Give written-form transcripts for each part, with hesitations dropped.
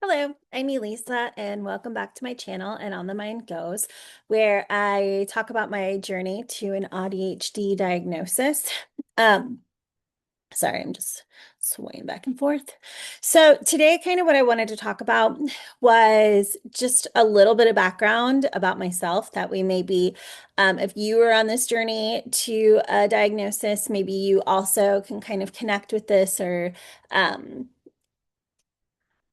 Hello, I'm Elisa, and welcome back to my channel and On the Mind Goes, where I talk about my journey to an ADHD diagnosis. Um, Sorry, I'm just swaying back and forth. So today, kind of what I wanted to talk about was just a little bit of background about myself. That way, maybe if you were on this journey to a diagnosis, maybe you also can kind of connect with this um,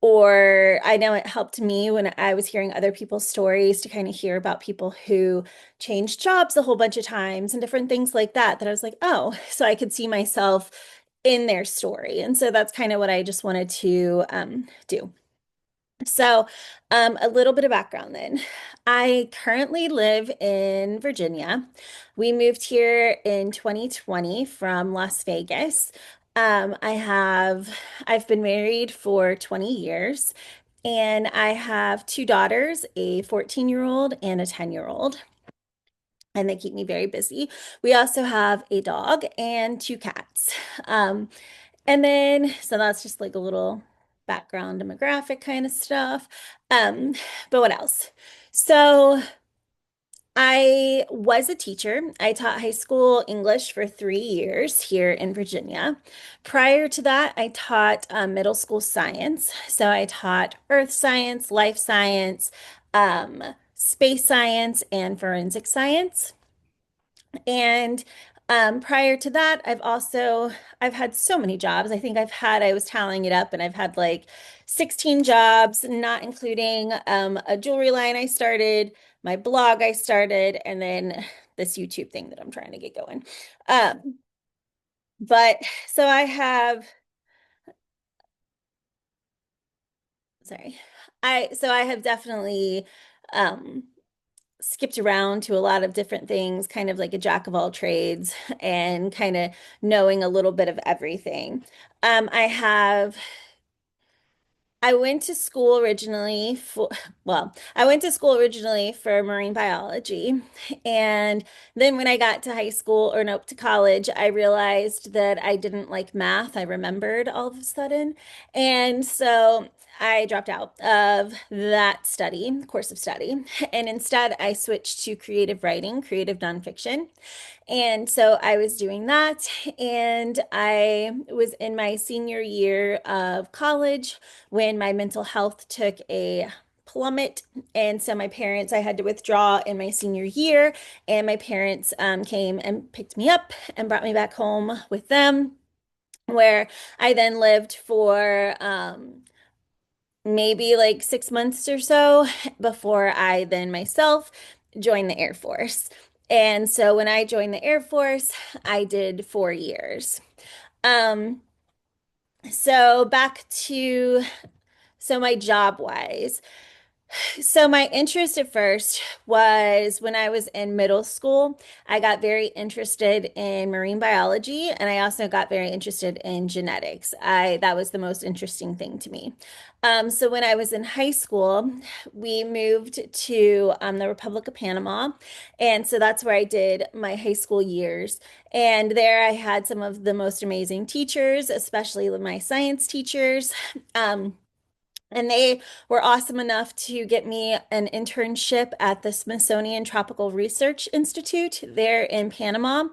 or I know it helped me when I was hearing other people's stories to kind of hear about people who changed jobs a whole bunch of times and different things like that, that I was like, oh, so I could see myself in their story. And so that's kind of what I just wanted to do. So, a little bit of background then. I currently live in Virginia. We moved here in 2020 from Las Vegas. Um, I have I've been married for 20 years and I have two daughters, a 14-year-old and a 10-year-old, and they keep me very busy. We also have a dog and two cats. Um, and then, so that's just like a little background demographic kind of stuff. Um, but what else? So I was a teacher. I taught high school English for 3 years here in Virginia. Prior to that, I taught middle school science. So I taught earth science, life science, space science, and forensic science. And prior to that, I've had so many jobs. I think I was tallying it up and I've had like 16 jobs, not including a jewelry line I started, my blog I started, and then this YouTube thing that I'm trying to get going. Um, but so I have, sorry, I have definitely um skipped around to a lot of different things, kind of like a jack of all trades and kind of knowing a little bit of everything. I have I went to school originally for, well, I went to school originally for marine biology. And then when I got to high school, or nope, to college, I realized that I didn't like math. I remembered all of a sudden. And so I dropped out of that course of study. And instead, I switched to creative writing, creative nonfiction. And so I was doing that, and I was in my senior year of college when my mental health took a plummet. And so I had to withdraw in my senior year, and my parents came and picked me up and brought me back home with them, where I then lived for maybe like 6 months or so before I then myself joined the Air Force. And so when I joined the Air Force, I did 4 years. Um, so back to so my job wise. So my interest at first was when I was in middle school. I got very interested in marine biology, and I also got very interested in genetics. I That was the most interesting thing to me. So when I was in high school, we moved to the Republic of Panama, and so that's where I did my high school years. And there I had some of the most amazing teachers, especially my science teachers. Um, and they were awesome enough to get me an internship at the Smithsonian Tropical Research Institute there in Panama.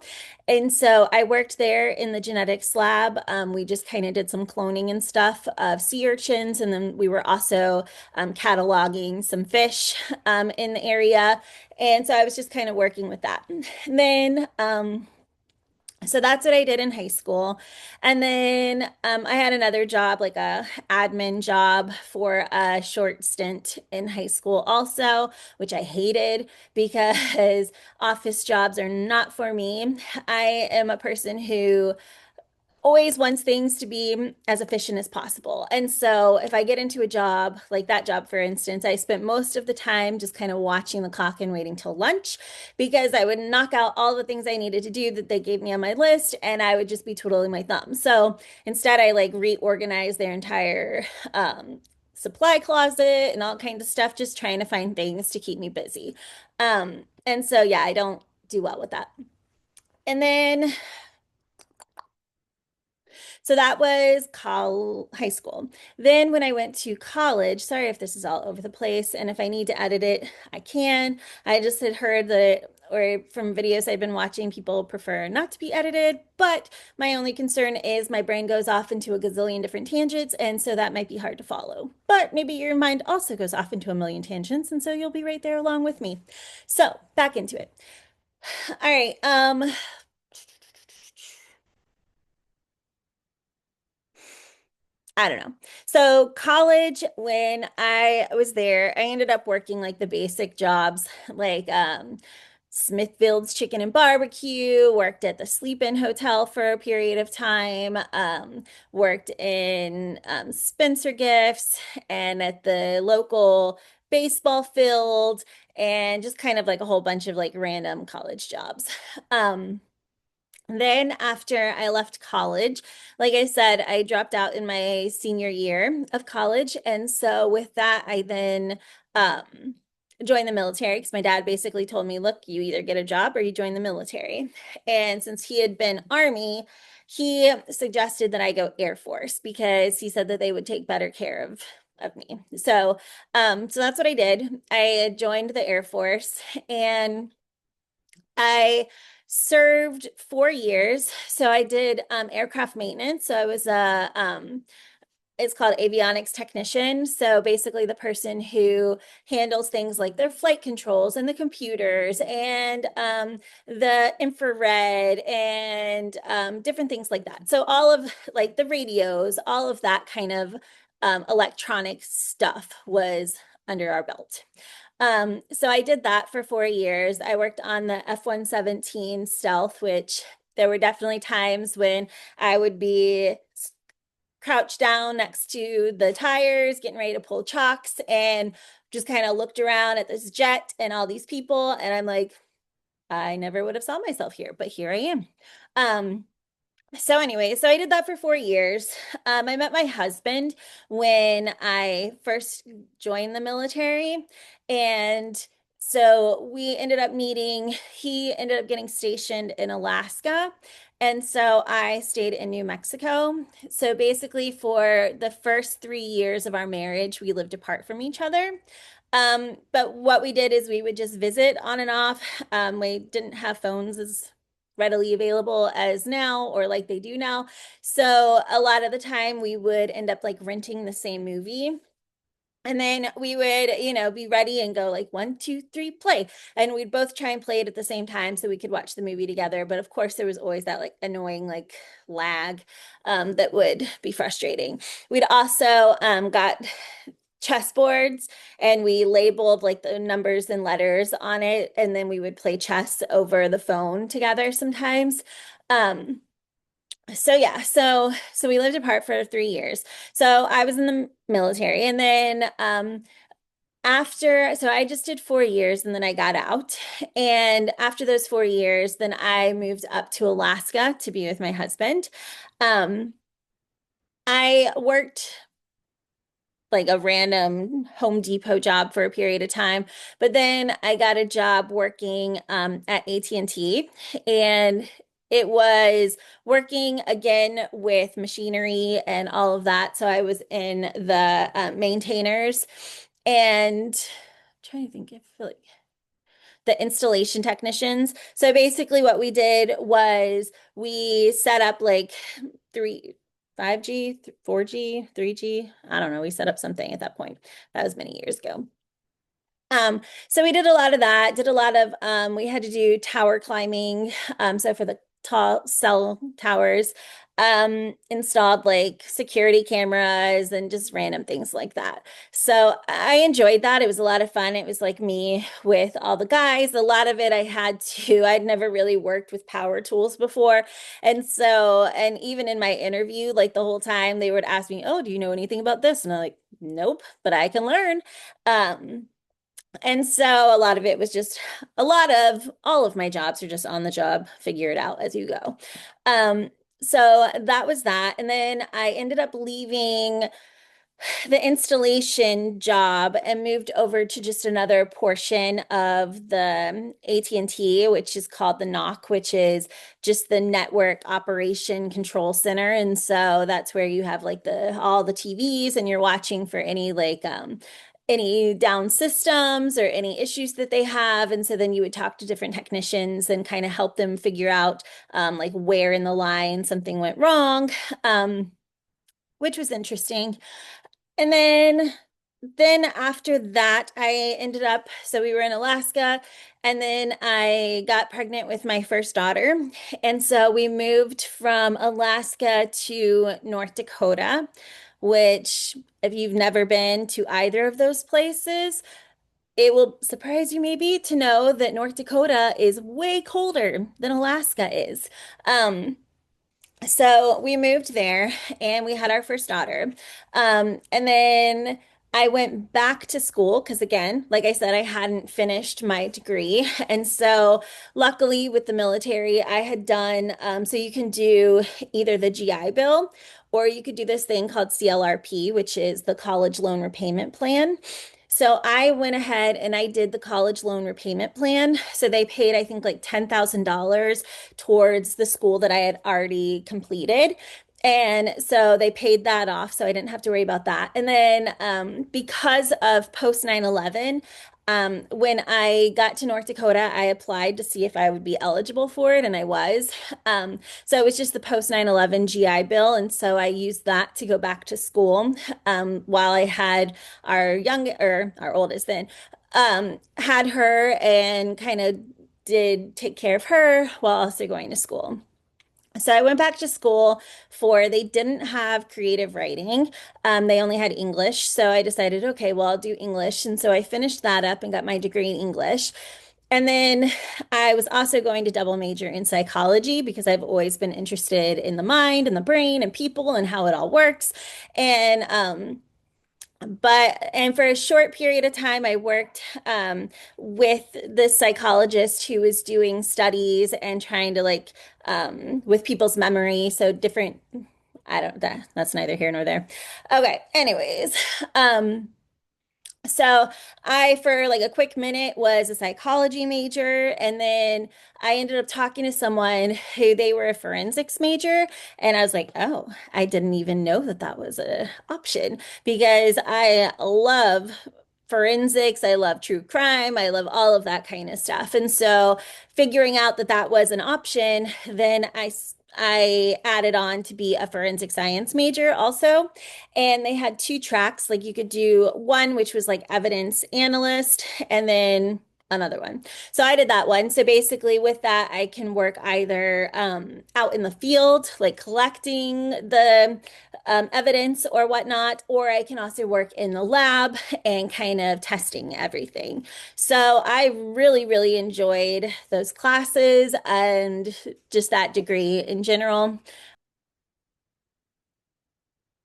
And so I worked there in the genetics lab. We just kind of did some cloning and stuff of sea urchins. And then we were also cataloging some fish in the area. And so I was just kind of working with that. And then so that's what I did in high school. And then I had another job, like a admin job for a short stint in high school also, which I hated because office jobs are not for me. I am a person who always wants things to be as efficient as possible. And so if I get into a job, like that job, for instance, I spent most of the time just kind of watching the clock and waiting till lunch because I would knock out all the things I needed to do that they gave me on my list and I would just be twiddling my thumbs. So instead, I like reorganized their entire supply closet and all kinds of stuff, just trying to find things to keep me busy. And so, yeah, I don't do well with that. And then So that was high school. Then when I went to college, sorry if this is all over the place, and if I need to edit it, I can. I just had heard that, or from videos I've been watching, people prefer not to be edited, but my only concern is my brain goes off into a gazillion different tangents, and so that might be hard to follow. But maybe your mind also goes off into a million tangents, and so you'll be right there along with me. So back into it. All right. I don't know. So college, when I was there, I ended up working like the basic jobs, like Smithfield's Chicken and Barbecue, worked at the Sleep-In Hotel for a period of time, worked in Spencer Gifts and at the local baseball field, and just kind of like a whole bunch of like random college jobs. Um, then, after I left college, like I said, I dropped out in my senior year of college. And so, with that, I then joined the military because my dad basically told me, look, you either get a job or you join the military. And since he had been Army, he suggested that I go Air Force because he said that they would take better care of me. So that's what I did. I joined the Air Force and I served 4 years. So I did aircraft maintenance. So I was it's called avionics technician. So basically, the person who handles things like their flight controls and the computers and the infrared and different things like that. So all of like the radios, all of that kind of electronic stuff was under our belt. So I did that for 4 years. I worked on the F-117 Stealth, which there were definitely times when I would be crouched down next to the tires, getting ready to pull chocks, and just kind of looked around at this jet and all these people. And I'm like, I never would have saw myself here, but here I am. Um, so anyway, so I did that for 4 years. I met my husband when I first joined the military, and so we ended up meeting. He ended up getting stationed in Alaska, and so I stayed in New Mexico. So basically, for the first 3 years of our marriage, we lived apart from each other. But what we did is we would just visit on and off. We didn't have phones as readily available as now or like they do now. So a lot of the time we would end up like renting the same movie. And then we would, be ready and go like one, two, three, play. And we'd both try and play it at the same time so we could watch the movie together. But of course, there was always that like annoying like lag that would be frustrating. We'd also got chessboards and we labeled like the numbers and letters on it, and then we would play chess over the phone together sometimes. Um, so yeah, so we lived apart for 3 years. So I was in the military, and then so I just did 4 years and then I got out. And after those 4 years, then I moved up to Alaska to be with my husband. Um, I worked like a random Home Depot job for a period of time. But then I got a job working at AT&T, and it was working again with machinery and all of that. So I was in the maintainers and I'm trying to think, I feel like the installation technicians. So basically what we did was we set up like three 5G, 4G, 3G. I don't know. We set up something at that point. That was many years ago. So we did a lot of that, did a lot of we had to do tower climbing. So for the tall cell towers, installed like security cameras and just random things like that. So I enjoyed that. It was a lot of fun. It was like me with all the guys. A lot of it I'd never really worked with power tools before. And so, and even in my interview, like the whole time they would ask me, oh, do you know anything about this? And I'm like, nope, but I can learn. And so a lot of it was just a lot of all of my jobs are just on the job, figure it out as you go. Um, so that was that. And then I ended up leaving the installation job and moved over to just another portion of the AT&T, which is called the NOC, which is just the Network Operation Control Center. And so that's where you have like the all the TVs and you're watching for any down systems or any issues that they have. And so then you would talk to different technicians and kind of help them figure out like where in the line something went wrong, which was interesting. And then after that, I ended up, so we were in Alaska, and then I got pregnant with my first daughter. And so we moved from Alaska to North Dakota, which, if you've never been to either of those places, it will surprise you maybe to know that North Dakota is way colder than Alaska is. Um, so we moved there and we had our first daughter. And then I went back to school because, again, like I said, I hadn't finished my degree. And so, luckily, with the military, I had done so you can do either the GI Bill or you could do this thing called CLRP, which is the College Loan Repayment Plan. So I went ahead and I did the college loan repayment plan. So they paid, I think, like $10,000 towards the school that I had already completed. And so they paid that off, so I didn't have to worry about that. And then because of post 9/11, when I got to North Dakota, I applied to see if I would be eligible for it, and I was. So it was just the post 9/11 GI Bill, and so I used that to go back to school while I had our oldest then, had her and kind of did take care of her while also going to school. So I went back to school they didn't have creative writing. They only had English. So I decided, okay, well, I'll do English. And so I finished that up and got my degree in English. And then I was also going to double major in psychology because I've always been interested in the mind and the brain and people and how it all works. And and for a short period of time, I worked with this psychologist who was doing studies and trying to with people's memory. So different, I don't, that's neither here nor there. Okay, anyways, um, so for like a quick minute, was a psychology major, and then I ended up talking to someone who they were a forensics major, and I was like, oh, I didn't even know that that was an option because I love forensics, I love true crime, I love all of that kind of stuff. And so figuring out that that was an option, then I added on to be a forensic science major also. And they had two tracks. Like you could do one, which was like evidence analyst, and then another one. So I did that one. So basically, with that, I can work either out in the field, like collecting the evidence or whatnot, or I can also work in the lab and kind of testing everything. So I really, really enjoyed those classes and just that degree in general.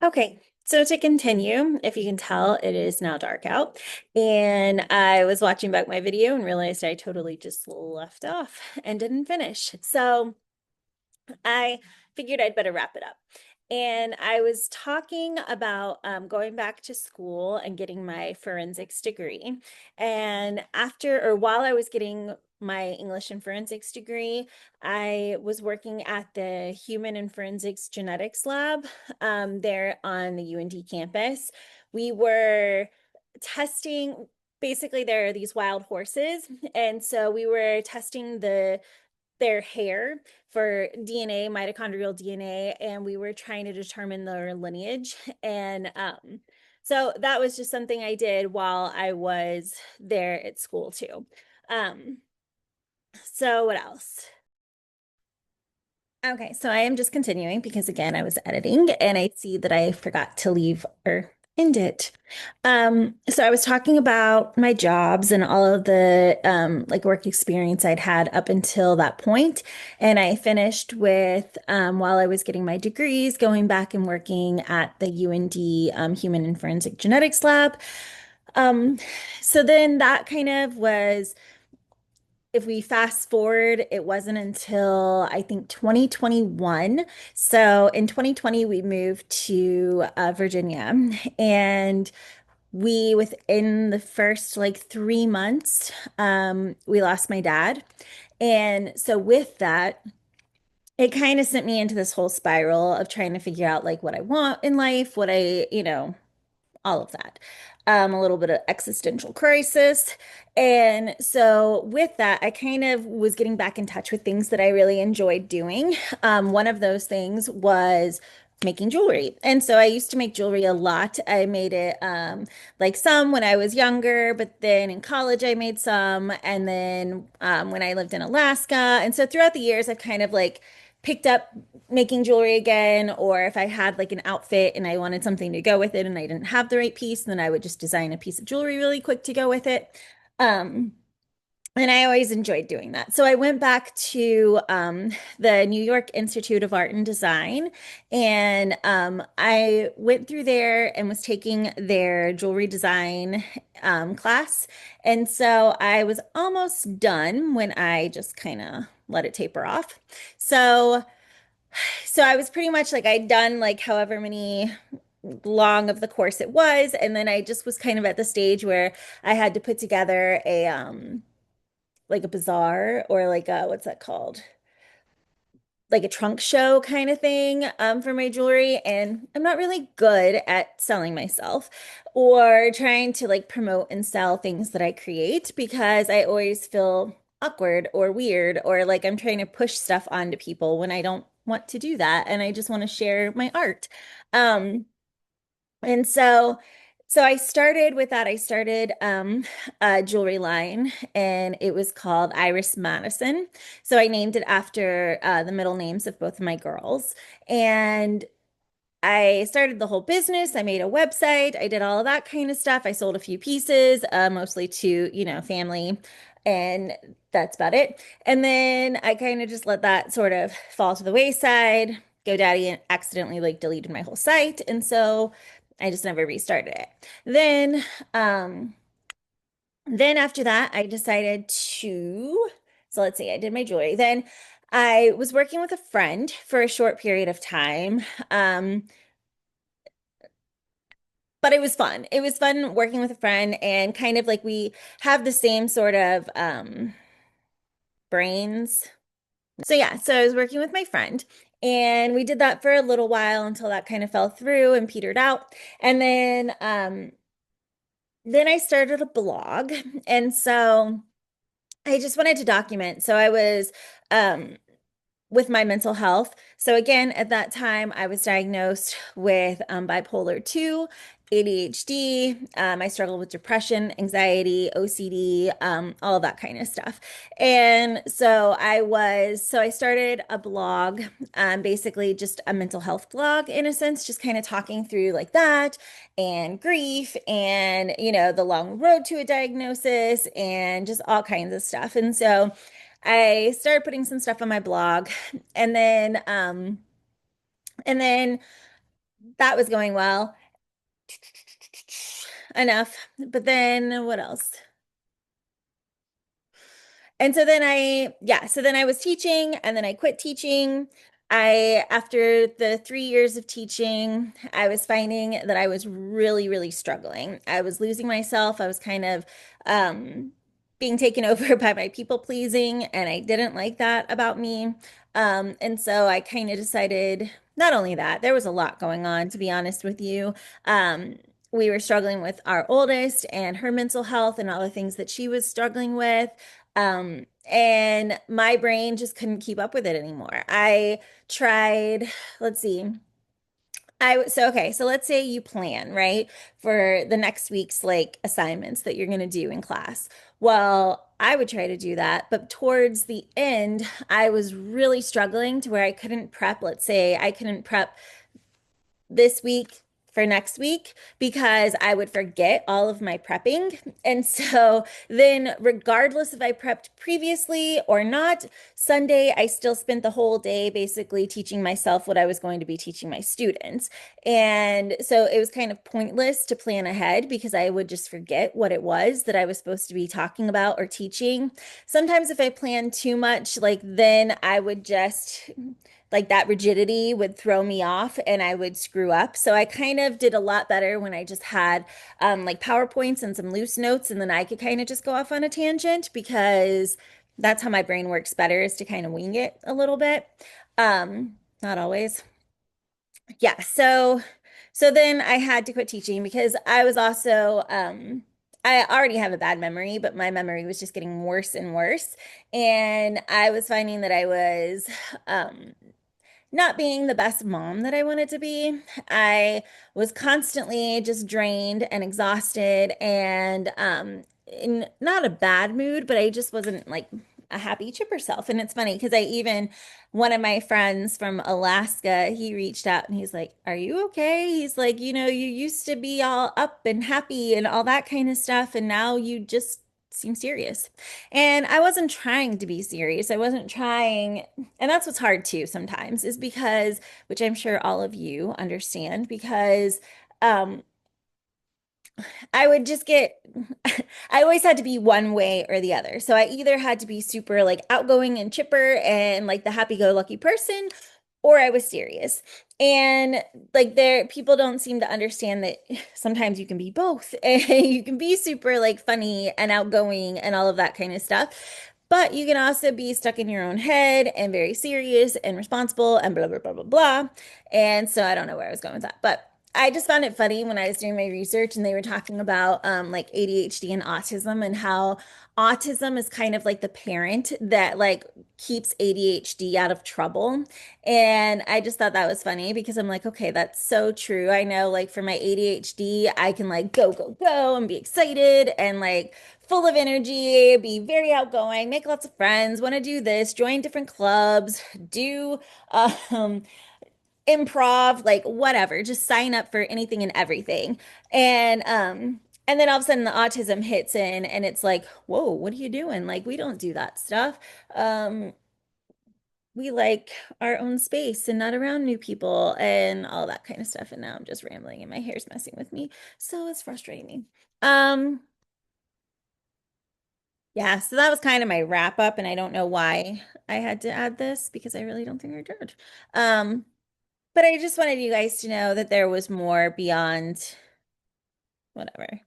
Okay, so to continue, if you can tell, it is now dark out. And I was watching back my video and realized I totally just left off and didn't finish. So I figured I'd better wrap it up. And I was talking about going back to school and getting my forensics degree. And after or while I was getting my English and forensics degree, I was working at the Human and Forensics Genetics Lab there on the UND campus. We were testing, basically, there are these wild horses. And so we were testing their hair for DNA, mitochondrial DNA, and we were trying to determine their lineage. And so that was just something I did while I was there at school too. Um, so what else? Okay, so I am just continuing because again, I was editing and I see that I forgot to leave or end it. So I was talking about my jobs and all of the like work experience I'd had up until that point. And I finished with while I was getting my degrees, going back and working at the UND Human and Forensic Genetics Lab. Um, so then that kind of was if we fast forward, it wasn't until I think 2021. So in 2020, we moved to Virginia, and we, within the first like 3 months, we lost my dad. And so with that, it kind of sent me into this whole spiral of trying to figure out like what I want in life, what all of that. A little bit of existential crisis. And so, with that, I kind of was getting back in touch with things that I really enjoyed doing. One of those things was making jewelry. And so, I used to make jewelry a lot. I made it like some when I was younger, but then in college, I made some. And then when I lived in Alaska. And so, throughout the years, I've kind of like picked up making jewelry again, or if I had like an outfit and I wanted something to go with it and I didn't have the right piece, then I would just design a piece of jewelry really quick to go with it. Um, and I always enjoyed doing that. So I went back to the New York Institute of Art and Design, and I went through there and was taking their jewelry design class. And so I was almost done when I just kind of let it taper off. So so I was pretty much like I'd done like however many long of the course it was, and then I just was kind of at the stage where I had to put together a like a bazaar, or like a what's that called? Like a trunk show kind of thing for my jewelry, and I'm not really good at selling myself or trying to like promote and sell things that I create, because I always feel awkward or weird, or like I'm trying to push stuff onto people when I don't want to do that and I just want to share my art. Um, and so I started with that. I started a jewelry line, and it was called Iris Madison. So I named it after the middle names of both of my girls. And I started the whole business. I made a website. I did all of that kind of stuff. I sold a few pieces, mostly to, family, and that's about it. And then I kind of just let that sort of fall to the wayside. GoDaddy accidentally like deleted my whole site, and so I just never restarted it. Then, um, then after that, I decided to. So let's see, I did my jewelry. Then I was working with a friend for a short period of time. But it was fun. It was fun working with a friend, and kind of like we have the same sort of brains. So yeah, so I was working with my friend, and we did that for a little while until that kind of fell through and petered out. And then I started a blog. And so I just wanted to document. So I was um with my mental health. So again, at that time, I was diagnosed with bipolar 2, ADHD. I struggled with depression, anxiety, OCD, all of that kind of stuff. And so I started a blog, basically just a mental health blog in a sense, just kind of talking through like that and grief and, the long road to a diagnosis and just all kinds of stuff. And so I started putting some stuff on my blog, and then that was going well enough. But then what else? And so then so then I was teaching, and then I quit teaching. After the 3 years of teaching, I was finding that I was really, really struggling. I was losing myself. I was kind of being taken over by my people pleasing, and I didn't like that about me. And so I kind of decided, not only that, there was a lot going on, to be honest with you. Um, we were struggling with our oldest and her mental health and all the things that she was struggling with. And my brain just couldn't keep up with it anymore. I tried, let's see. So let's say you plan, right, for the next week's like assignments that you're going to do in class. Well, I would try to do that, but towards the end, I was really struggling to where I couldn't prep. Let's say I couldn't prep this week for next week because I would forget all of my prepping. And so then, regardless if I prepped previously or not, Sunday I still spent the whole day basically teaching myself what I was going to be teaching my students. And so it was kind of pointless to plan ahead because I would just forget what it was that I was supposed to be talking about or teaching. Sometimes if I planned too much, like then I would just like that rigidity would throw me off and I would screw up. So I kind of did a lot better when I just had like PowerPoints and some loose notes, and then I could kind of just go off on a tangent because that's how my brain works better is to kind of wing it a little bit. Not always. Yeah, so then I had to quit teaching because I was also I already have a bad memory, but my memory was just getting worse and worse. And I was finding that I was um not being the best mom that I wanted to be. I was constantly just drained and exhausted and in not a bad mood, but I just wasn't like a happy chipper self. And it's funny because I even one of my friends from Alaska, he reached out and he's like, "Are you okay?" He's like, you used to be all up and happy and all that kind of stuff, and now you just seem serious." And I wasn't trying to be serious. I wasn't trying, and that's what's hard too sometimes, is because, which I'm sure all of you understand, because um, I would just get, I always had to be one way or the other. So I either had to be super like outgoing and chipper and like the happy-go-lucky person, or I was serious. And like there, people don't seem to understand that sometimes you can be both and you can be super like funny and outgoing and all of that kind of stuff. But you can also be stuck in your own head and very serious and responsible and blah, blah, blah, blah, blah. And so I don't know where I was going with that. But I just found it funny when I was doing my research and they were talking about like ADHD and autism and how autism is kind of like the parent that like keeps ADHD out of trouble. And I just thought that was funny because I'm like, okay, that's so true. I know like for my ADHD, I can like go, go, go and be excited and like full of energy, be very outgoing, make lots of friends, want to do this, join different clubs, do um improv, like whatever, just sign up for anything and everything. And then all of a sudden the autism hits in and it's like, whoa, what are you doing? Like we don't do that stuff. Um, we like our own space and not around new people and all that kind of stuff. And now I'm just rambling and my hair's messing with me. So it's frustrating me. Um, yeah, so that was kind of my wrap up, and I don't know why I had to add this because I really don't think I did. Um, But I just wanted you guys to know that there was more beyond whatever.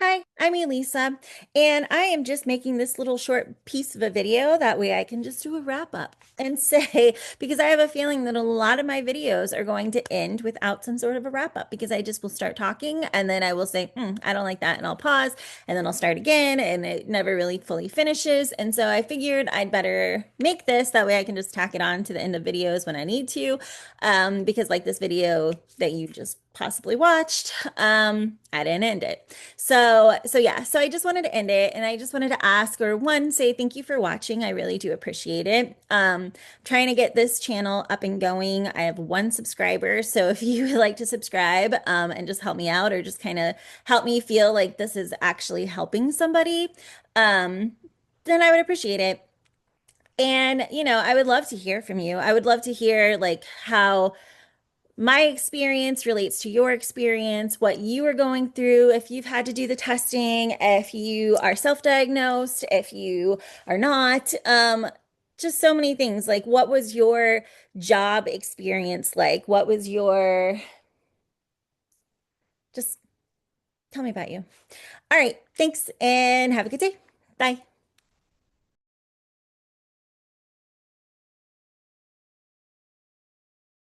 Hi, I'm Elisa, and I am just making this little short piece of a video. That way I can just do a wrap up and say, because I have a feeling that a lot of my videos are going to end without some sort of a wrap up because I just will start talking and then I will say, I don't like that, and I'll pause and then I'll start again, and it never really fully finishes. And so I figured I'd better make this. That way I can just tack it on to the end of videos when I need to. Because like this video that you just possibly watched, I didn't end it. So yeah, so I just wanted to end it and I just wanted to ask or one, say thank you for watching. I really do appreciate it. Trying to get this channel up and going. I have one subscriber. So if you would like to subscribe, and just help me out or just kind of help me feel like this is actually helping somebody, um, then I would appreciate it. And, I would love to hear from you. I would love to hear like how my experience relates to your experience, what you are going through, if you've had to do the testing, if you are self-diagnosed, if you are not, just so many things. Like, what was your job experience like? What was just tell me about you. All right, thanks and have a good day. Bye.